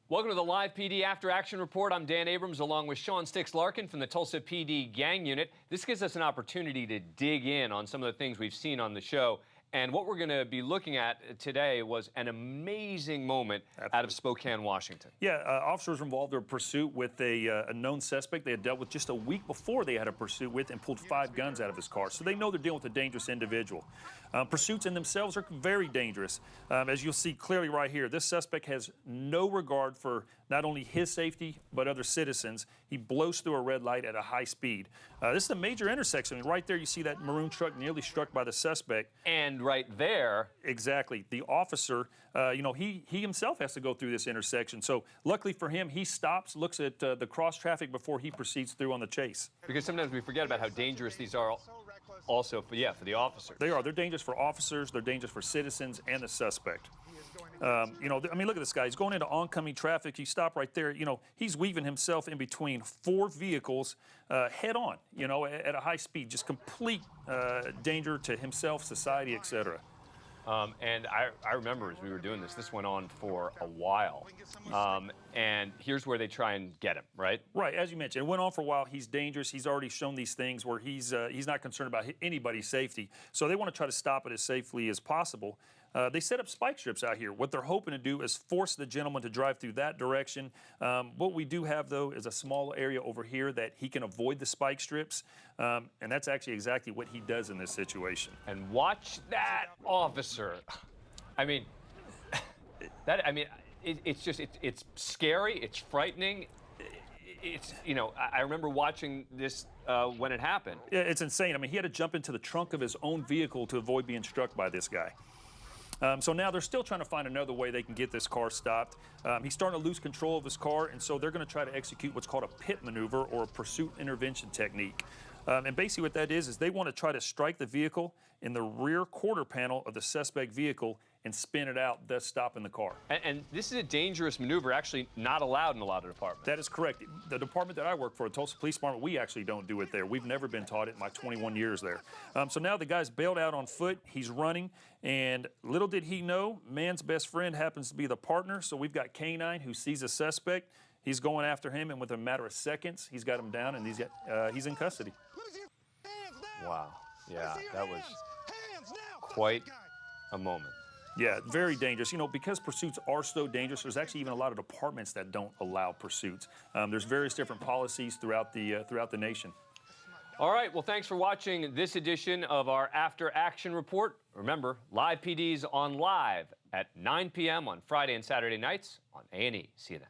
Welcome to the Live PD After Action Report. I'm Dan Abrams along with Sean Sticks Larkin from the Tulsa PD Gang Unit. This gives us an opportunity to dig in on some of the things we've seen on the show. And what we're going to be looking at today was an amazing moment out of Spokane, Washington. Yeah, officers were involved in a pursuit with a known suspect they had dealt with just a week before. They had a pursuit with and pulled 5 guns out of his car. So they know they're dealing with a dangerous individual. Pursuits in themselves are very dangerous. As you'll see clearly right here, this suspect has no regard for not only his safety, but other citizens. He blows through a red light at a high speed. This is a major intersection. Right there, you see that maroon truck nearly struck by the suspect. And right there. Exactly. The officer, he himself has to go through this intersection. So luckily for him, he stops, looks at the cross traffic before he proceeds through on the chase. Because sometimes we forget about how dangerous these are also for the officers. They are. They're dangerous for officers, they're dangerous for citizens and the suspect. I mean, look at this guy. He's going into oncoming traffic. You stop right there. He's weaving himself in between 4 vehicles head on, at a high speed, just complete danger to himself, society, etc. And I remember as we were doing this went on for a while. And here's where they try and get him, right? Right, as you mentioned, it went on for a while. He's dangerous. He's already shown these things where he's not concerned about anybody's safety. So they want to try to stop it as safely as possible. They set up spike strips out here. What they're hoping to do is force the gentleman to drive through that direction. What we do have, though, is a small area over here that he can avoid the spike strips, and that's actually exactly what he does in this situation. And watch that officer. I mean, it's scary. It's frightening. I remember watching this when it happened. Yeah, it's insane. I mean, he had to jump into the trunk of his own vehicle to avoid being struck by this guy. So now they're still trying to find another way they can get this car stopped. He's starting to lose control of his car, and so they're going to try to execute what's called a pit maneuver or a pursuit intervention technique. And basically what that is they want to try to strike the vehicle in the rear quarter panel of the suspect vehicle and spin it out, thus stopping the car. And this is a dangerous maneuver, actually not allowed in a lot of departments. That is correct. The department that I work for, the Tulsa Police Department, we actually don't do it there. We've never been taught it in my 21 years there. So now the guy's bailed out on foot. He's running, and little did he know, man's best friend happens to be the partner. So we've got K-9 who sees a suspect. He's going after him, and within a matter of seconds, he's got him down, and he's in custody. Wow. Yeah, that was quite a moment. Yeah, very dangerous. Because pursuits are so dangerous, there's actually even a lot of departments that don't allow pursuits. There's various different policies throughout the nation. All right, well, thanks for watching this edition of our After Action Report. Remember, Live PD's on live at 9 p.m. on Friday and Saturday nights on A&E. See you then.